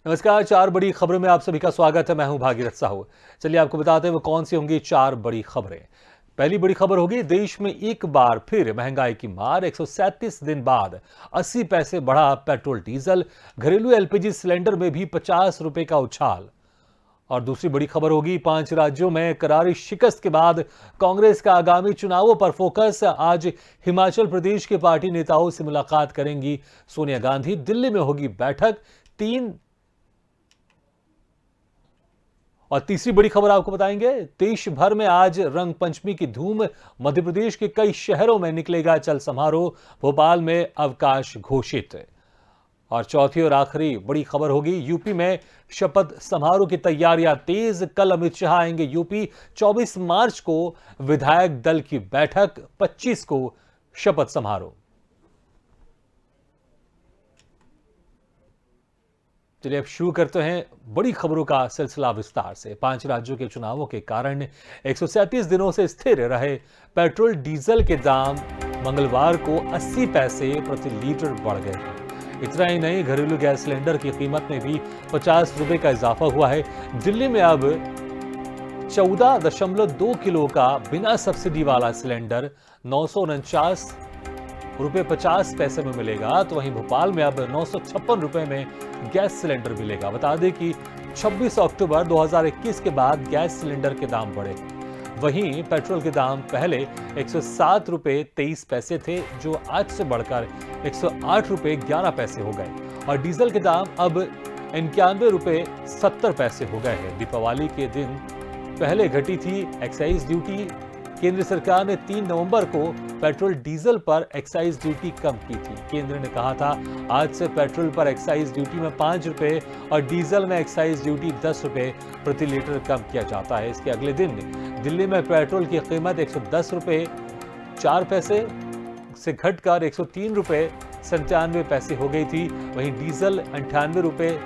नमस्कार। चार बड़ी खबरों में आप सभी का स्वागत है। मैं हूं भागीरथ साहू। चलिए आपको बताते हैं वो कौन सी होंगी चार बड़ी खबरें। पहली बड़ी खबर होगी, देश में एक बार फिर महंगाई की मार। 137 दिन बाद 80 पैसे बढ़ा पेट्रोल डीजल। घरेलू एलपीजी सिलेंडर में भी 50 रुपए का उछाल। और दूसरी बड़ी खबर होगी, 5 राज्यों में करारी शिकस्त के बाद कांग्रेस का आगामी चुनावों पर फोकस। आज हिमाचल प्रदेश के पार्टी नेताओं से मुलाकात करेंगी सोनिया गांधी। दिल्ली में होगी बैठक। और तीसरी बड़ी खबर आपको बताएंगे, देश भर में आज रंग पंचमी की धूम। मध्य प्रदेश के कई शहरों में निकलेगा चल समारोह। भोपाल में अवकाश घोषित। और चौथी और आखिरी बड़ी खबर होगी, यूपी में शपथ समारोह की तैयारियां तेज। कल अमित शाह आएंगे यूपी। 24 मार्च को विधायक दल की बैठक, 25 को शपथ समारोह। चलिए अब शुरू करते हैं बड़ी खबरों का सिलसिला विस्तार से। 5 राज्यों के चुनावों के कारण 137 दिनों से स्थिर रहे पेट्रोल डीजल के दाम मंगलवार को 80 पैसे प्रति लीटर बढ़ गए। इतना ही नहीं, घरेलू गैस सिलेंडर की कीमत में भी 50 रुपए का इजाफा हुआ है। दिल्ली में अब 14.2 किलो का बिना सब्सिडी वाला सिलेंडर 949 रुपए 50 पैसे में मिलेगा, तो वहीं भोपाल में अब 956 रुपए में गैस सिलेंडर मिलेगा। बता दें कि 26 अक्टूबर 2021 के बाद गैस सिलेंडर के दाम बढ़े। वहीं पेट्रोल के दाम पहले 107 रुपए 23 पैसे थे, जो आज से बढ़कर 108 रुपए 11 पैसे हो गए। और डीजल के दाम अब 91 रुपए 70 पैसे हो गए हैं। दीपावली के दिन पहले घटी थी एक्साइज ड्यूटी। केंद्र सरकार ने 3 नवंबर को पेट्रोल डीजल पर एक्साइज ड्यूटी कम की थी। केंद्र ने कहा था आज से पेट्रोल पर एक्साइज ड्यूटी में 5 रुपए और डीजल में एक्साइज ड्यूटी 10 रुपए प्रति लीटर कम किया जाता है। इसके अगले दिन दिल्ली में पेट्रोल की कीमत 110 रुपए 4 पैसे से घटकर 103 रुपए 97 पैसे हो गई थी। वहीं डीजल 98 रुपए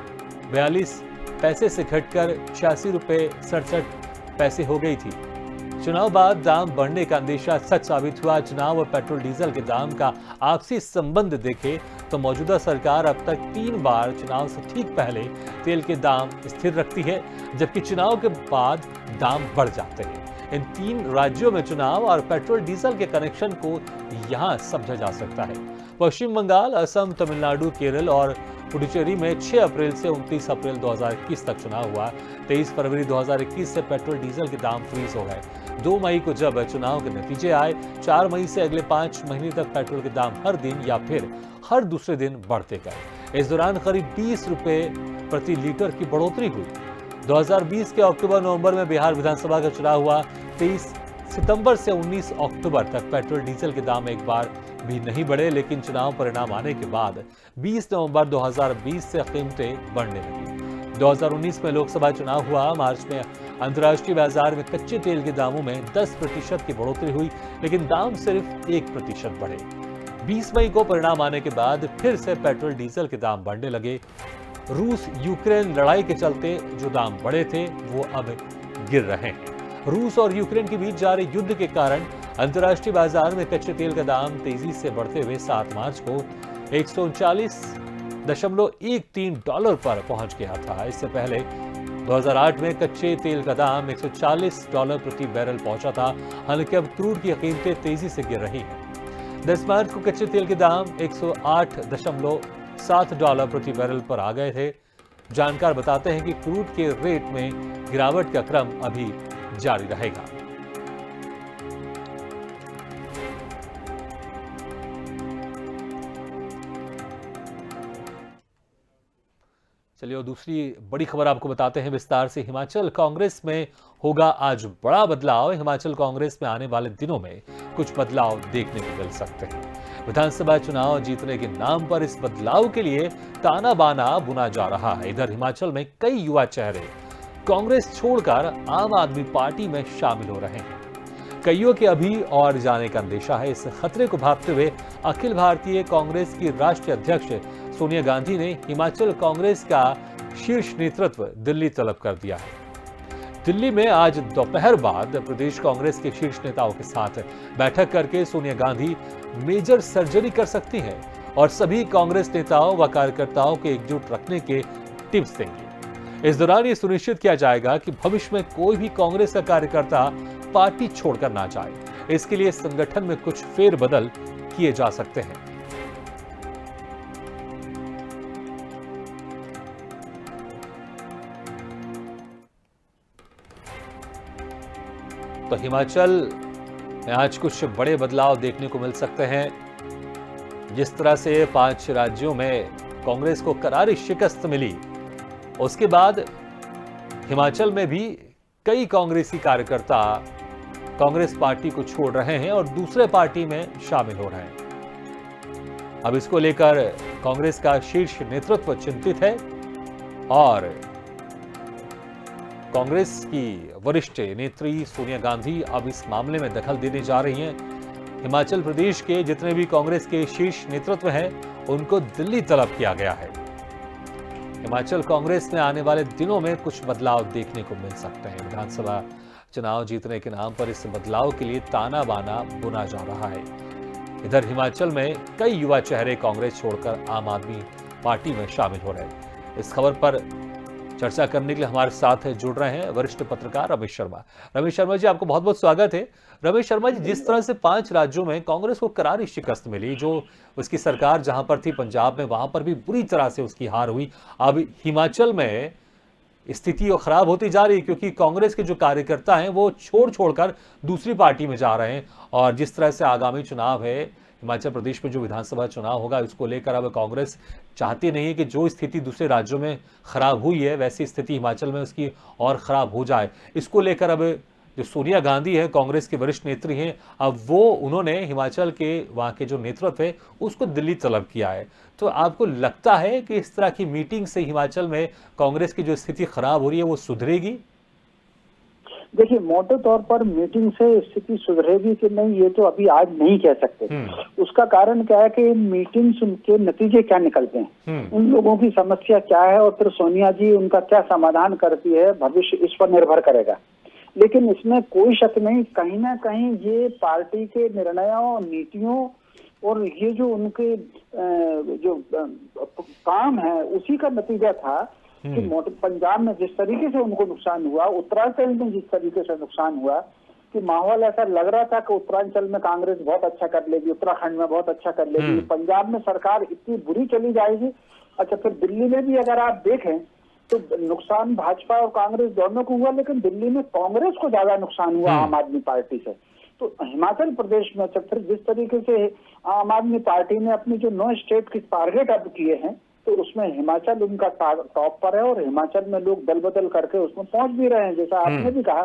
42 पैसे से घटकर 86 रुपए 67 पैसे हो गई थी। चुनाव बाद दाम बढ़ने का अंदेशा सच साबित हुआ। चुनाव और पेट्रोल डीजल के दाम का आपसी संबंध देखें तो मौजूदा सरकार अब तक 3 बार चुनाव से ठीक पहले तेल के दाम स्थिर रखती है, जबकि चुनाव के बाद दाम बढ़ जाते हैं। इन 3 राज्यों में चुनाव और पेट्रोल डीजल के कनेक्शन को यहां समझा जा सकता है। पश्चिम बंगाल, असम, तमिलनाडु, केरल और पुडुचेरी में 6 अप्रैल से 29 अप्रैल 2021 तक चुनाव हुआ। 23 फरवरी 2021 से पेट्रोल डीजल के दाम फ्रीज हो गए। 2 मई को जब चुनाव के नतीजे आए, 4 मई से अगले 5 महीने तक पेट्रोल के दाम हर दिन या फिर हर दूसरे दिन बढ़ते गए। इस दौरान करीब 20 रुपए प्रति लीटर की बढ़ोतरी हुई। 2020 के अक्टूबर-नवंबर में बिहार विधानसभा का चुनाव हुआ। 23 सितंबर से 19 अक्टूबर तक पेट्रोल डीजल के दाम एक बार भी नहीं बढ़े, लेकिन चुनाव परिणाम आने के बाद 20 नवंबर 2020 से कीमतें बढ़ने लगी। 2019 में लोकसभा चुनाव हुआ। मार्च में अंतर्राष्ट्रीय बाजार में कच्चे तेल के दामों में 10% की बढ़ोतरी हुई, लेकिन दाम सिर्फ 1% बढ़े। 20 मई को परिणाम आने के बाद फिर से पेट्रोल डीजल के दाम बढ़ने लगे। रूस यूक्रेन लड़ाई के चलते जो दाम बढ़े थे वो अब गिर रहे हैं। रूस और यूक्रेन के बीच जारी युद्ध के कारण अंतर्राष्ट्रीय बाजार में कच्चे तेल का दाम तेजी से बढ़ते हुए 7 मार्च को 139.13 डॉलर पर पहुंच गया था। इससे पहले 2008 में कच्चे तेल का दाम 140 डॉलर प्रति बैरल पहुंचा था। हालांकि अब क्रूड की कीमतें तेजी से गिर रही हैं। 10 मार्च को कच्चे तेल के दाम 108.7 डॉलर प्रति बैरल पर आ गए थे। जानकार बताते हैं कि क्रूड के रेट में गिरावट का क्रम अभी जारी रहेगा। चलिए और दूसरी बड़ी खबर आपको बताते हैं विस्तार से। हिमाचल कांग्रेस में होगा आज बड़ा बदलाव। हिमाचल कांग्रेस में आने वाले दिनों में कुछ बदलाव देखने को मिल सकते हैं। विधानसभा चुनाव जीतने के नाम पर इस बदलाव के लिए ताना बाना बुना जा रहा है। इधर हिमाचल में कई युवा चेहरे कांग्रेस छोड़कर आम आदमी पार्टी में शामिल हो रहे हैं। कईयों के अभी और जाने का अंदेशा है। इस खतरे को भांपते हुए अखिल भारतीय कांग्रेस की राष्ट्रीय अध्यक्ष सोनिया गांधी ने हिमाचल कांग्रेस का शीर्ष नेतृत्व दिल्ली तलब कर दिया है। दिल्ली में आज दोपहर बाद प्रदेश कांग्रेस के शीर्ष नेताओं के साथ बैठक करके सोनिया गांधी मेजर सर्जरी कर सकती हैं और सभी कांग्रेस नेताओं व कार्यकर्ताओं को एकजुट रखने के टिप्स देंगे। इस दौरान ये सुनिश्चित किया जाएगा कि भविष्य में कोई भी कांग्रेस का कार्यकर्ता पार्टी छोड़कर ना जाए। इसके लिए संगठन में कुछ फेरबदल किए जा सकते हैं। तो हिमाचल में आज कुछ बड़े बदलाव देखने को मिल सकते हैं। जिस तरह से 5 राज्यों में कांग्रेस को करारी शिकस्त मिली, उसके बाद हिमाचल में भी कई कांग्रेसी कार्यकर्ता कांग्रेस पार्टी को छोड़ रहे हैं और दूसरे पार्टी में शामिल हो रहे हैं। अब इसको लेकर कांग्रेस का शीर्ष नेतृत्व चिंतित है और कांग्रेस की वरिष्ठ नेत्री सोनिया गांधी अब इस मामले में दखल देने जा रही हैं। हिमाचल प्रदेश के जितने भी कांग्रेस के शीर्ष नेतृत्व हैं, उनको दिल्ली तलब किया गया है। हिमाचल कांग्रेस में आने वाले दिनों में कुछ बदलाव देखने को मिल सकते हैं। विधानसभा चुनाव जीतने के नाम पर इस बदलाव के लिए ताना बाना बुना जा रहा है। इधर हिमाचल में कई युवा चेहरे कांग्रेस छोड़कर आम आदमी पार्टी में शामिल हो रहे हैं। इस खबर पर चर्चा करने के लिए हमारे साथ जुड़ रहे हैं वरिष्ठ पत्रकार रमेश शर्मा। रमेश शर्मा जी, आपको बहुत बहुत स्वागत है। रमेश शर्मा जी, जिस तरह से 5 राज्यों में कांग्रेस को करारी शिकस्त मिली, जो उसकी सरकार जहां पर थी पंजाब में, वहां पर भी बुरी तरह से उसकी हार हुई। अब हिमाचल में स्थिति और खराब होती जा रही है क्योंकि कांग्रेस के जो कार्यकर्ता हैं वो छोड़कर दूसरी पार्टी में जा रहे हैं। और जिस तरह से आगामी चुनाव है हिमाचल प्रदेश में, जो विधानसभा चुनाव होगा, इसको लेकर अब कांग्रेस चाहती नहीं है कि जो स्थिति दूसरे राज्यों में खराब हुई है वैसी स्थिति हिमाचल में उसकी और खराब हो जाए। इसको लेकर अब जो सोनिया गांधी है, कांग्रेस के वरिष्ठ नेत्री हैं, अब उन्होंने हिमाचल के वहां के जो नेतृत्व है उसको दिल्ली तलब किया है। तो आपको लगता है कि इस तरह की मीटिंग से हिमाचल में कांग्रेस की जो स्थिति खराब हो रही है वो सुधरेगी? देखिए, मोटे तौर पर मीटिंग से स्थिति सुधरेगी कि नहीं, ये तो अभी आज नहीं कह सकते। उसका कारण क्या है कि मीटिंग्स के नतीजे क्या निकलते हैं, उन लोगों की समस्या क्या है और फिर सोनिया जी उनका क्या समाधान करती है, भविष्य इस पर निर्भर करेगा। लेकिन इसमें कोई शक नहीं, कहीं ना कहीं ये पार्टी के निर्णयों, नीतियों और ये जो उनके जो काम है उसी का नतीजा था कि पंजाब में जिस तरीके से उनको नुकसान हुआ, उत्तरांचल में जिस तरीके से नुकसान हुआ, कि माहौल ऐसा लग रहा था कि उत्तरांचल में कांग्रेस बहुत अच्छा कर लेगी, उत्तराखंड में बहुत अच्छा कर लेगी, पंजाब में सरकार इतनी बुरी चली जाएगी। अच्छा, फिर दिल्ली में भी अगर आप देखें तो नुकसान भाजपा और कांग्रेस दोनों को हुआ, लेकिन दिल्ली में कांग्रेस को ज्यादा नुकसान हुआ आम आदमी पार्टी से। तो हिमाचल प्रदेश में फिर जिस तरीके से आम आदमी पार्टी ने अपनी जो 9 स्टेट की टारगेट अब किए हैं, तो उसमें हिमाचल उनका टॉप पर है और हिमाचल में लोग दल बदल करके उसमें पहुंच भी रहे हैं, जैसा आपने भी कहा।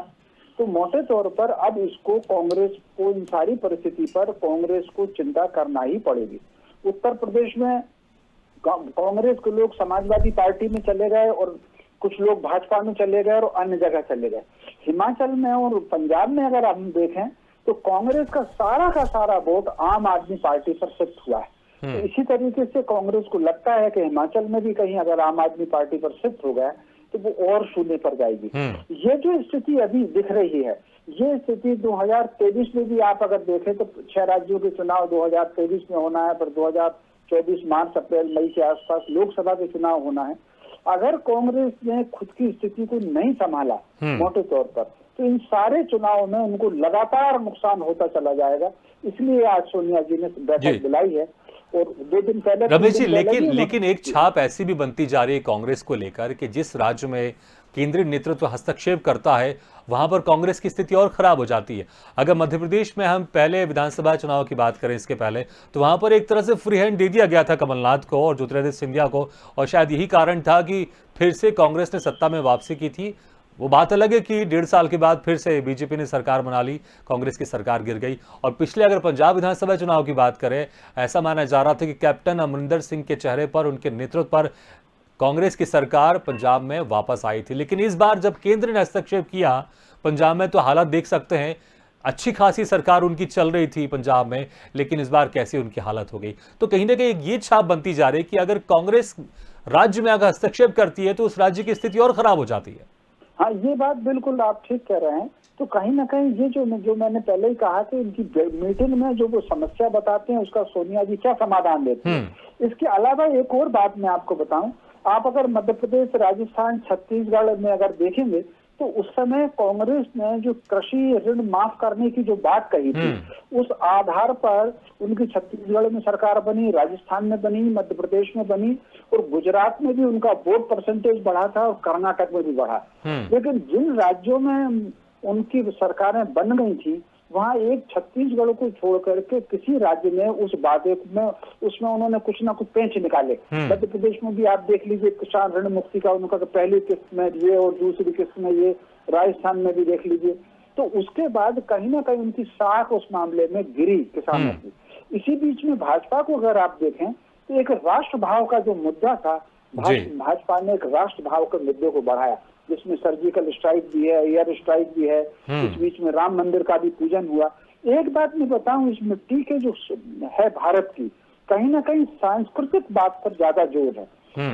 तो मोटे तौर पर अब इसको कांग्रेस को, इन सारी परिस्थिति पर कांग्रेस को चिंता करना ही पड़ेगी। उत्तर प्रदेश में कांग्रेस के लोग समाजवादी पार्टी में चले गए और कुछ लोग भाजपा में चले गए और अन्य जगह चले गए। हिमाचल में और पंजाब में अगर हम देखें तो कांग्रेस का सारा वोट आम आदमी पार्टी पर शिफ्ट हुआ है। तो इसी तरीके से कांग्रेस को लगता है कि हिमाचल में भी कहीं अगर आम आदमी पार्टी पर शिफ्ट हो गया तो वो और शून्य पर जाएगी। ये जो स्थिति अभी दिख रही है, ये स्थिति 2023 में भी आप अगर देखें तो 6 राज्यों के चुनाव 2023 में होना है, पर 2024 मार्च अप्रैल मई के आसपास लोकसभा के चुनाव होना है। अगर कांग्रेस ने खुद की स्थिति को नहीं संभाला मोटे तौर पर, तो इन सारे चुनावों में उनको लगातार नुकसान होता चला जाएगा। इसलिए आज सोनिया जी ने बैठक बुलाई है और 2 दिन पहले रमेश जी, लेकिन एक छाप ऐसी भी बनती जा रही है कांग्रेस को लेकर कि जिस राज्य में केंद्रीय नेतृत्व हस्तक्षेप करता है वहां पर कांग्रेस की स्थिति और खराब हो जाती है। अगर मध्य प्रदेश में हम पहले विधानसभा चुनाव की बात करें, इसके पहले, तो वहां पर एक तरह से फ्री हैंड दे दिया गया था कमलनाथ को और ज्योतिरादित्य सिंधिया को, और शायद यही कारण था कि फिर से कांग्रेस ने सत्ता में वापसी की थी। वो बात अलग है कि 1.5 साल के बाद फिर से बीजेपी ने सरकार बना ली, कांग्रेस की सरकार गिर गई। और पिछले अगर पंजाब विधानसभा चुनाव की बात करें, ऐसा माना जा रहा था कि कैप्टन अमरिंदर सिंह के चेहरे पर, उनके नेतृत्व पर कांग्रेस की सरकार पंजाब में वापस आई थी। लेकिन इस बार जब केंद्र ने हस्तक्षेप किया पंजाब में, तो हालात देख सकते हैं। अच्छी खासी सरकार उनकी चल रही थी पंजाब में, लेकिन इस बार कैसी उनकी हालत हो गई। तो कहीं ना कहीं ये छाप बनती जा रही है कि अगर कांग्रेस राज्य में अगर हस्तक्षेप करती है तो उस राज्य की स्थिति और खराब हो जाती है। हाँ, ये बात बिल्कुल आप ठीक कह रहे हैं। तो कहीं ना कहीं ये जो मैंने पहले ही कहा कि इनकी मीटिंग में जो वो समस्या बताते हैं उसका सोनिया जी क्या समाधान देते हैं। इसके अलावा एक और बात मैं आपको बताऊं, आप अगर मध्य प्रदेश, राजस्थान, छत्तीसगढ़ में अगर देखेंगे तो उस समय कांग्रेस ने जो कृषि ऋण माफ करने की जो बात कही थी, उस आधार पर उनकी छत्तीसगढ़ में सरकार बनी, राजस्थान में बनी, मध्य प्रदेश में बनी और गुजरात में भी उनका वोट परसेंटेज बढ़ा था और कर्नाटक में भी बढ़ा। लेकिन जिन राज्यों में उनकी सरकारें बन गई थी, वहाँ एक छत्तीसगढ़ को छोड़ करके किसी राज्य में उस वादे में उसमें उन्होंने कुछ ना कुछ पेंच निकाले। मध्य प्रदेश में भी आप देख लीजिए किसान ऋण मुक्ति का उनका पहली किस्त में ये और दूसरी किस्त में ये, राजस्थान में भी देख लीजिए। तो उसके बाद कहीं ना कहीं उनकी साख उस मामले में गिरी किसानों की। इसी बीच में भाजपा को अगर आप देखें तो एक राष्ट्र भाव का जो मुद्दा था, भाजपा ने एक राष्ट्र भाव के मुद्दे को बढ़ाया, जिसमें सर्जिकल स्ट्राइक भी है, एयर स्ट्राइक भी है, इस बीच में राम मंदिर का भी पूजन हुआ। एक बात मैं बताऊं, इस मिट्टी के जो है भारत की, कहीं ना कहीं सांस्कृतिक बात पर ज्यादा जोर है।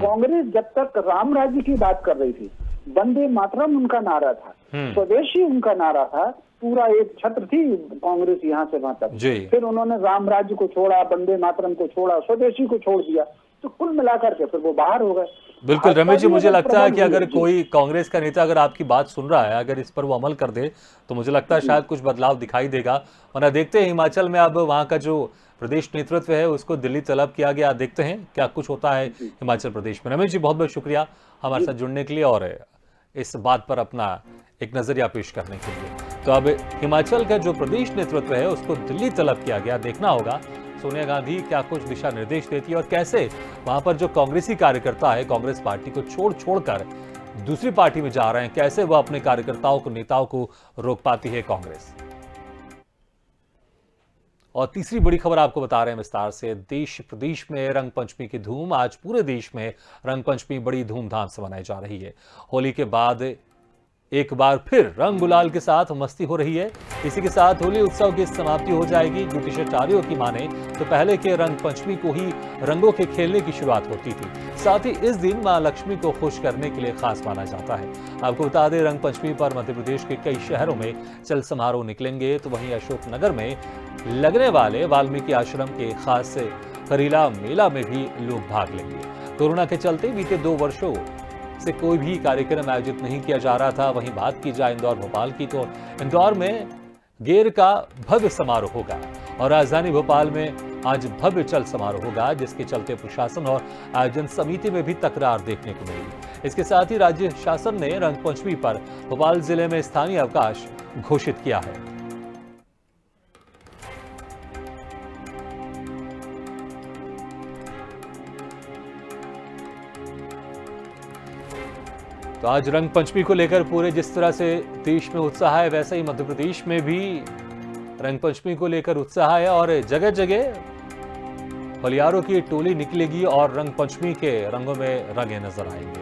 कांग्रेस जब तक राम राज्य की बात कर रही थी, वंदे मातरम उनका नारा था, स्वदेशी उनका नारा था, पूरा एक छत्र थी कांग्रेस यहाँ से वहां तक। फिर उन्होंने राम राज्य को छोड़ा, वंदे मातरम को छोड़ा, स्वदेशी को छोड़ दिया, तो कुल मिलाकर के फिर वो बाहर हो गए। बिल्कुल रमेश जी, मुझे लगता है कि अगर कोई कांग्रेस का नेता अगर आपकी बात सुन रहा है, अगर इस पर वो अमल कर दे तो मुझे लगता है शायद कुछ बदलाव दिखाई देगा। वरना देखते हैं हिमाचल में अब वहां का जो प्रदेश नेतृत्व है उसको दिल्ली तलब किया गया, देखते हैं क्या कुछ होता है हिमाचल प्रदेश में। रमेश जी बहुत बहुत शुक्रिया हमारे साथ जुड़ने के लिए और इस बात पर अपना एक नजरिया पेश करने के लिए। तो अब हिमाचल का जो प्रदेश नेतृत्व है उसको दिल्ली तलब किया गया, देखना होगा सोनिया गांधी क्या कुछ दिशा निर्देश देती है और कैसे वहां पर जो कांग्रेसी कार्यकर्ता है कांग्रेस पार्टी को छोड़कर दूसरी पार्टी में जा रहे हैं, कैसे वह अपने कार्यकर्ताओं को, नेताओं को रोक पाती है कांग्रेस। और तीसरी बड़ी खबर आपको बता रहे हैं विस्तार से। देश प्रदेश में रंग पंचमी की धूम, आज पूरे देश में रंग पंचमी बड़ी धूमधाम से मनाई जा रही है। होली के बाद एक बार फिर रंग गुलाल के साथ मस्ती हो रही है। इसी के साथ होली उत्सव की समाप्ति हो जाएगी। ज्योतिषाचार्यों की माने तो पहले के रंग पंचमी को ही रंगों के खेलने की शुरुआत होती थी। साथ ही इस दिन मां लक्ष्मी को खुश करने के लिए खास माना जाता है। आपको बता दें, रंग पंचमी पर मध्य प्रदेश के कई शहरों में चल समारोह निकलेंगे, तो वहीं अशोकनगर में लगने वाले वाल्मीकि आश्रम के खास करीला मेला में भी लोग भाग लेंगे। कोरोना के चलते बीते 2 वर्षों से कोई भी कार्यक्रम आयोजित नहीं किया जा रहा था। वहीं बात की जाए इंदौर भोपाल की, तो इंदौर में गेर का भव्य समारोह होगा और राजधानी भोपाल में आज भव्य चल समारोह होगा, जिसके चलते प्रशासन और आयोजन समिति में भी तकरार देखने को मिली। इसके साथ ही राज्य शासन ने रंग पंचमी पर भोपाल जिले में स्थानीय अवकाश घोषित किया है। तो आज रंग पंचमी को लेकर पूरे जिस तरह से देश में उत्साह है, वैसे ही मध्य प्रदेश में भी रंग पंचमी को लेकर उत्साह है और जगह जगह होलियारों की टोली निकलेगी और रंग पंचमी के रंगों में रंगे नजर आएंगे।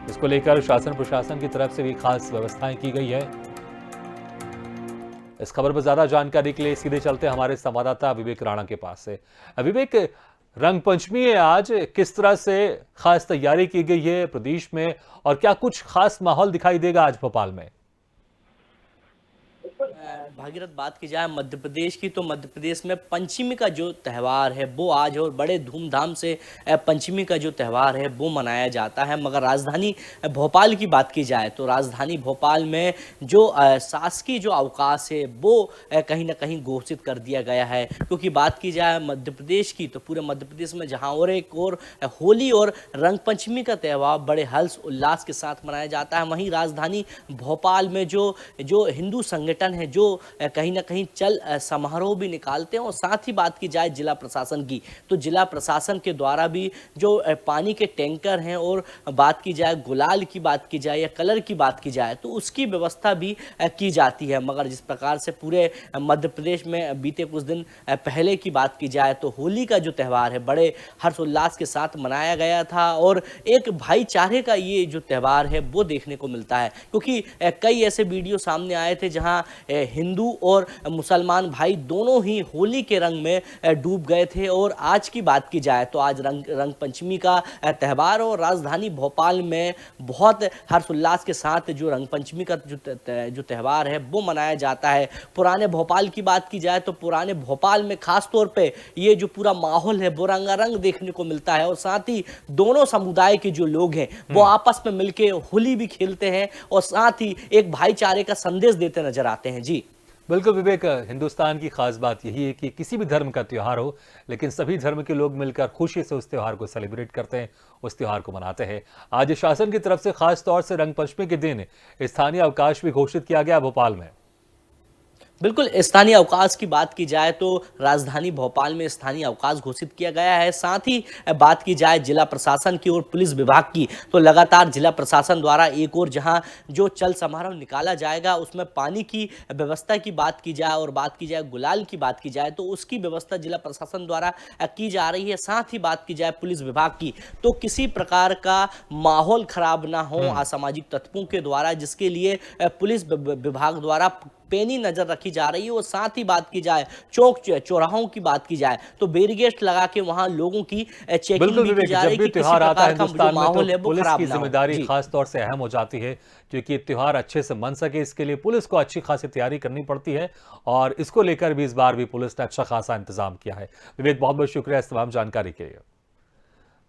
इसको लेकर शासन प्रशासन की तरफ से भी खास व्यवस्थाएं की गई है। इस खबर पर ज्यादा जानकारी के लिए सीधे चलते हमारे संवाददाता विवेक राणा के पास से। विवेक, रंग पंचमी है आज, किस तरह से खास तैयारी की गई है प्रदेश में और क्या कुछ खास माहौल दिखाई देगा आज भोपाल में? भागीरथ, बात की जाए मध्य प्रदेश की, तो मध्य प्रदेश में पंचमी का जो त्यौहार है वो आज और बड़े धूमधाम से पंचमी का जो त्यौहार है वो मनाया जाता है। मगर राजधानी भोपाल की बात की जाए तो राजधानी भोपाल में जो शासकीय जो अवकाश है वो कहीं ना कहीं घोषित कर दिया गया है। क्योंकि बात की जाए मध्य प्रदेश की, तो पूरे मध्य प्रदेश में जहाँ और एक और होली और रंग पंचमी का त्यौहार बड़े हर्ष उल्लास के साथ मनाया जाता है, वहीं राजधानी भोपाल में जो हिंदू संगठन है जो कहीं ना कहीं चल समारोह भी निकालते हैं। और साथ ही बात की जाए जिला प्रशासन की, तो जिला प्रशासन के द्वारा भी जो पानी के टैंकर हैं और बात की जाए गुलाल की बात की जाए या कलर की बात की जाए तो उसकी व्यवस्था भी की जाती है। मगर जिस प्रकार से पूरे मध्य प्रदेश में बीते कुछ दिन पहले की बात की जाए तो होली का जो त्यौहार है बड़े हर्षोल्लास के साथ मनाया गया था और एक भाईचारे का ये जो त्यौहार है वो देखने को मिलता है। क्योंकि कई ऐसे वीडियो सामने आए थे जहां हिंदू और मुसलमान भाई दोनों ही होली के रंग में डूब गए थे। और आज की बात की जाए तो आज रंग पंचमी का त्यौहार और राजधानी भोपाल में बहुत हर्षोल्लास के साथ जो रंग पंचमी का जो त्यौहार है वो मनाया जाता है। पुराने भोपाल की बात की जाए तो पुराने भोपाल में खास तौर पे ये जो पूरा माहौल है वो रंगारंग देखने को मिलता है और साथ ही दोनों समुदाय के जो लोग हैं वो आपस में मिलके होली भी खेलते हैं और साथ ही एक भाईचारे का संदेश देते नजर आते हैं। जी बिल्कुल विवेक, हिंदुस्तान की खास बात यही है कि किसी भी धर्म का त्यौहार हो लेकिन सभी धर्म के लोग मिलकर खुशी से उस त्यौहार को सेलिब्रेट करते हैं, उस त्यौहार को मनाते हैं। आज शासन की तरफ से खास तौर से रंग पंचमी के दिन स्थानीय अवकाश भी घोषित किया गया भोपाल में। बिल्कुल, स्थानीय अवकाश की बात की जाए तो राजधानी भोपाल में स्थानीय अवकाश घोषित किया गया है। साथ ही बात की जाए जिला प्रशासन की और पुलिस विभाग की तो लगातार जिला प्रशासन द्वारा एक और जहां जो चल समारोह निकाला जाएगा उसमें पानी की व्यवस्था की बात की जाए और बात की जाए गुलाल की बात की जाए तो उसकी व्यवस्था जिला प्रशासन द्वारा की जा रही है। साथ ही बात की जाए पुलिस विभाग की तो किसी प्रकार का माहौल खराब ना हो असामाजिक तत्वों के द्वारा, जिसके लिए पुलिस विभाग द्वारा पैनी नजर रखी जा रही है। और साथ ही बात की जाए चौक चौराहों की बात की जाए तो बैरिकेड लगा के वहां लोगों की चेकिंग भी की जा रही है कि किसी प्रकार का जो माहौल है वो खराब ना हो। जिम्मेदारी खास तौर से अहम हो जाती है क्योंकि त्योहार अच्छे से मन सके, इसके लिए पुलिस को अच्छी खासी तैयारी करनी पड़ती है और इसको लेकर भी इस बार भी पुलिस ने अच्छा खासा इंतजाम किया है। विवेक, बहुत बहुत शुक्रिया इस तमाम जानकारी के लिए।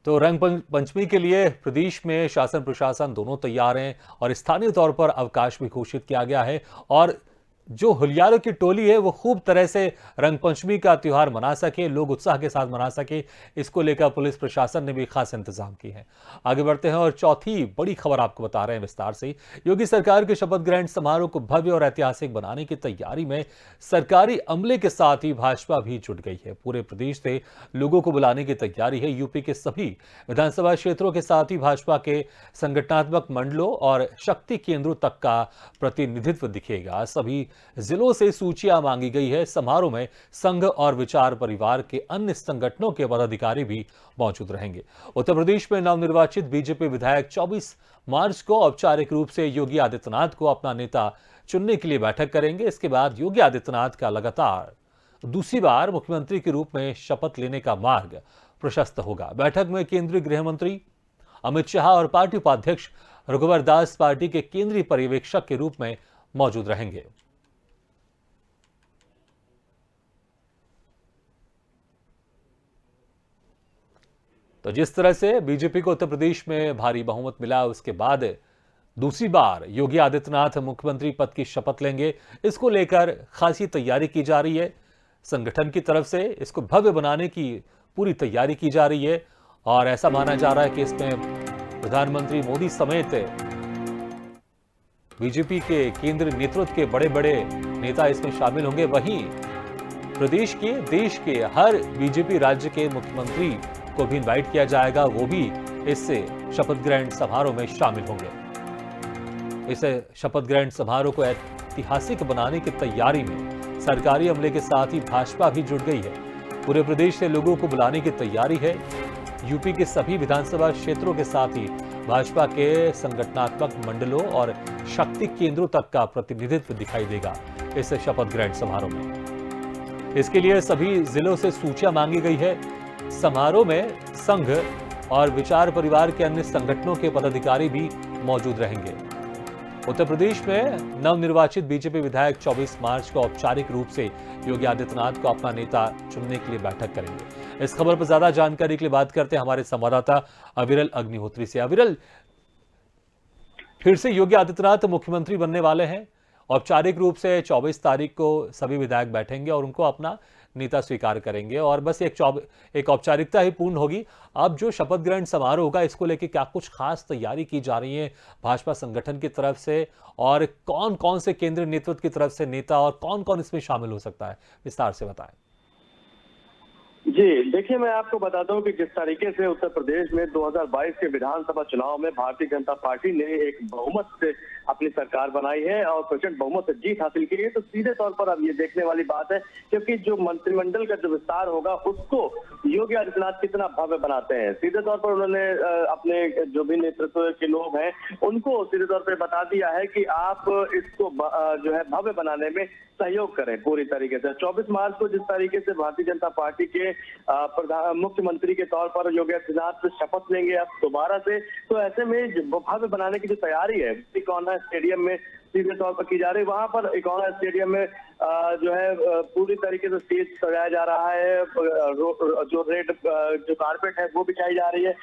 तो रंग पंचमी के लिए प्रदेश में शासन प्रशासन दोनों तैयार हैं और स्थानीय तौर पर अवकाश भी घोषित किया गया है और जो होलियारों की टोली है वो खूब तरह से रंग पंचमी का त्यौहार मना सके, लोग उत्साह के साथ मना सके, इसको लेकर पुलिस प्रशासन ने भी खास इंतजाम किए हैं। आगे बढ़ते हैं और चौथी बड़ी खबर आपको बता रहे हैं विस्तार से। योगी सरकार के शपथ ग्रहण समारोह को भव्य और ऐतिहासिक बनाने की तैयारी में सरकारी अमले के साथ ही भाजपा भी जुट गई है। पूरे प्रदेश से लोगों को बुलाने की तैयारी है। यूपी के सभी विधानसभा क्षेत्रों के साथ ही भाजपा के संगठनात्मक मंडलों और शक्ति केंद्रों तक का प्रतिनिधित्व दिखेगा। सभी जिलों से सूचियां मांगी गई है। समारोह में संघ और विचार परिवार के अन्य संगठनों के पदाधिकारी भी मौजूद रहेंगे। उत्तर प्रदेश में नवनिर्वाचित बीजेपी विधायक 24 मार्च को औपचारिक रूप से योगी आदित्यनाथ को अपना नेता चुनने के लिए बैठक करेंगे। इसके बाद योगी आदित्यनाथ का लगातार दूसरी बार मुख्यमंत्री के रूप में शपथ लेने का मार्ग प्रशस्त होगा। बैठक में केंद्रीय गृह मंत्री अमित शाह और पार्टी उपाध्यक्ष रघुवर दास पार्टी के केंद्रीय पर्यवेक्षक के रूप में मौजूद रहेंगे। तो जिस तरह से बीजेपी को उत्तर प्रदेश में भारी बहुमत मिला, उसके बाद दूसरी बार योगी आदित्यनाथ मुख्यमंत्री पद की शपथ लेंगे, इसको लेकर खासी तैयारी की जा रही है। संगठन की तरफ से इसको भव्य बनाने की पूरी तैयारी की जा रही है और ऐसा माना जा रहा है कि इसमें प्रधानमंत्री मोदी समेत बीजेपी के केंद्रीय नेतृत्व के बड़े बड़े नेता इसमें शामिल होंगे। वहीं प्रदेश के, देश के हर बीजेपी राज्य के मुख्यमंत्री को भी इनवाइट किया जाएगा, वो भी इस शपथ ग्रहण समारोह में शामिल होंगे। इस शपथ ग्रहण समारोह को ऐतिहासिक बनाने की तैयारी में सरकारी अमले के साथ ही भाजपा भी जुट गई है। पूरे प्रदेश से लोगों को बुलाने की तैयारी है। यूपी के सभी विधानसभा क्षेत्रों के साथ ही भाजपा के संगठनात्मक मंडलों और शक्ति केंद्रों तक का प्रतिनिधित्व दिखाई देगा इस शपथ ग्रहण समारोह में। इसके लिए सभी जिलों से सूचियां मांगी गई है। समारोह में संघ और विचार परिवार के अन्य संगठनों के पदाधिकारी भी मौजूद रहेंगे। उत्तर प्रदेश में नवनिर्वाचित बीजेपी विधायक 24 मार्च को औपचारिक रूप से योगी आदित्यनाथ को अपना नेता चुनने के लिए बैठक करेंगे। इस खबर पर ज्यादा जानकारी के लिए बात करते हैं हमारे संवाददाता अविरल अग्निहोत्री से। अविरल, फिर से योगी आदित्यनाथ मुख्यमंत्री बनने वाले हैं। औपचारिक रूप से 24 तारीख को सभी विधायक बैठेंगे और उनको अपना नेता स्वीकार करेंगे और बस एक औपचारिकता ही पूर्ण होगी। अब जो शपथ ग्रहण समारोह होगा, इसको लेकर क्या कुछ खास तैयारी की जा रही है भाजपा संगठन की तरफ से और कौन कौन से केंद्रीय नेतृत्व की तरफ से नेता और कौन कौन इसमें शामिल हो सकता है, विस्तार से बताएं। जी देखिए, मैं आपको बताता हूँ कि जिस तरीके से उत्तर प्रदेश में 2022 के विधानसभा चुनाव में भारतीय जनता पार्टी ने एक बहुमत से अपनी सरकार बनाई है और प्रचंड बहुमत से जीत हासिल की है, तो सीधे तौर पर अब ये देखने वाली बात है, क्योंकि जो मंत्रिमंडल का जो विस्तार होगा उसको योगी आदित्यनाथ कितना भव्य बनाते हैं। सीधे तौर पर उन्होंने अपने जो भी नेतृत्व के लोग हैं उनको सीधे तौर पर बता दिया है कि आप इसको जो है भव्य बनाने में सहयोग करें पूरी तरीके से। 24 मार्च को जिस तरीके से भारतीय जनता पार्टी के मुख्यमंत्री के तौर पर योगी आदित्यनाथ शपथ लेंगे अब दोबारा से, तो ऐसे में भव्य बनाने की जो तैयारी है इकोना स्टेडियम में सीधे तौर पर की जा रही है। वहां पर इकोना स्टेडियम में जो है पूरी तरीके से स्टेज सजाया जा रहा है, जो रेड जो कारपेट है वो बिछाई जा रही है,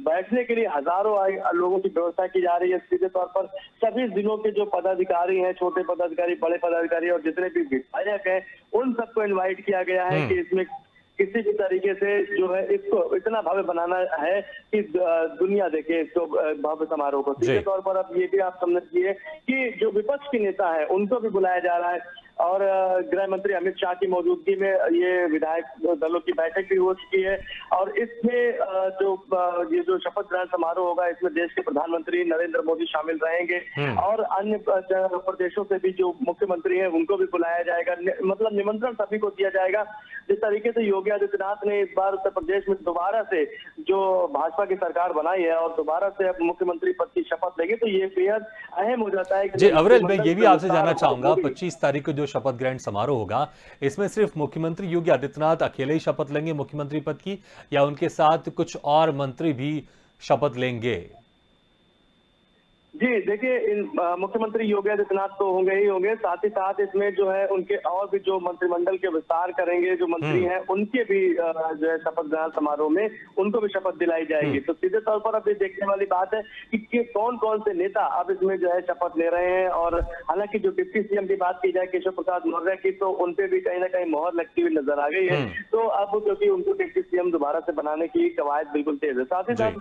बैठने के लिए हजारों लोगों की व्यवस्था की जा रही है। सीधे तौर पर सभी जिलों के जो पदाधिकारी हैं, छोटे पदाधिकारी, बड़े पदाधिकारी और जितने भी विधायक हैं, उन सबको इन्वाइट किया गया है कि इसमें किसी भी तरीके से जो है इसको इतना भव्य बनाना है कि दुनिया देखे इसको भव्य समारोह को। सीधे तौर पर अब ये भी आप समझिए कि जो विपक्ष के नेता है उनको भी बुलाया जा रहा है और गृह मंत्री अमित शाह की मौजूदगी में ये विधायक दलों की बैठक भी हो चुकी है और इसमें ये जो शपथ ग्रहण समारोह होगा इसमें देश के प्रधानमंत्री नरेंद्र मोदी शामिल रहेंगे और अन्य प्रदेशों से भी जो मुख्यमंत्री हैं उनको भी बुलाया जाएगा, मतलब निमंत्रण सभी को दिया जाएगा। जिस तरीके से योगी आदित्यनाथ ने इस बार उत्तर प्रदेश में दोबारा से जो भाजपा की सरकार बनाई है और दोबारा से अब मुख्यमंत्री पद की शपथ लेंगे, तो ये बेहद अहम हो जाता है। जी अवरेल, मैं ये भी आपसे जानना चाहूंगा 25 तारीख को जो शपथ ग्रहण समारोह होगा इसमें सिर्फ मुख्यमंत्री योगी आदित्यनाथ अकेले ही शपथ लेंगे मुख्यमंत्री पद की, या उनके साथ कुछ और मंत्री भी शपथ लेंगे? जी देखिए, मुख्यमंत्री योगी आदित्यनाथ तो होंगे ही होंगे, साथ ही साथ इसमें जो है उनके और भी जो मंत्रिमंडल के विस्तार करेंगे जो मंत्री हैं उनके भी जो है शपथ ग्रहण समारोह में उनको भी शपथ दिलाई जाएगी। तो सीधे तौर पर अब ये देखने वाली बात है कि कौन कौन से नेता अब इसमें जो है शपथ ले रहे हैं। और हालांकि जो डिप्टी सीएम की बात की जाए केशव प्रसाद मौर्य की, तो उनपे भी कहीं ना कहीं मोहर लगती हुई नजर आ गई है। तो अब क्योंकि उनको डिप्टी सीएम दोबारा से बनाने की कवायद बिल्कुल तेज है। साथ ही साथ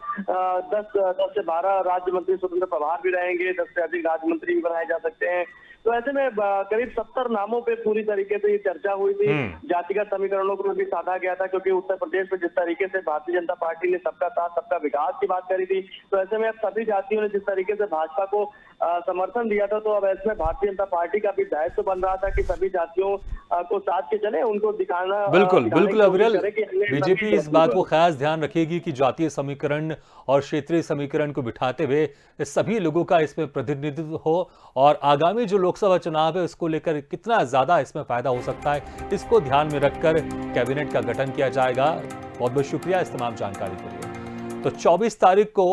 10 से 12 राज्य मंत्री स्वतंत्र प्रभार भी रहेंगे, 10 से अधिक राज्य मंत्री भी बनाए जा सकते हैं। तो ऐसे में करीब 70 नामों पे पूरी तरीके से ये चर्चा हुई थी। जातिगत समीकरणों को भी साधा गया था, क्योंकि उत्तर प्रदेश में जिस तरीके से भारतीय जनता पार्टी ने सबका साथ सबका विकास की बात करी थी, तो ऐसे में अब सभी जातियों ने जिस तरीके से भाजपा को समर्थन दिया था, तो अब ऐसे में भारतीय जनता पार्टी का भी दायित्व बन रहा था कि सभी जातियों को साथ के चले, उनको दिखाना बिल्कुल अविरल, बीजेपी इस बात को खास ध्यान रखेगी कि जातीय समीकरण और क्षेत्रीय समीकरण को बिठाते हुए सभी लोगों का इसमें प्रतिनिधित्व हो और आगामी जो लोकसभा चुनाव है उसको लेकर कितना ज्यादा इसमें फायदा हो सकता है इसको ध्यान में रखकर कैबिनेट का गठन किया जाएगा। बहुत बहुत शुक्रिया इस तमाम जानकारी के लिए। तो 24 तारीख को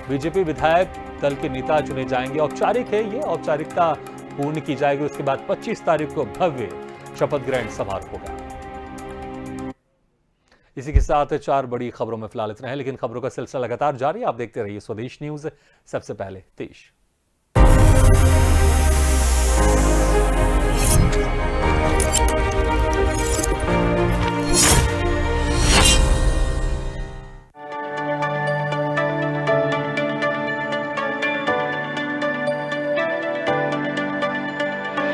बीजेपी विधायक दल के नेता चुने जाएंगे, औपचारिक है ये, औपचारिकता पूर्ण की जाएगी। उसके बाद 25 तारीख को भव्य शपथ ग्रहण समारोह होगा। इसी के साथ 4 बड़ी खबरों में फिलहाल इतना है, लेकिन खबरों का सिलसिला लगातार जारी है। आप देखते रहिए स्वदेश न्यूज। सबसे पहले देश।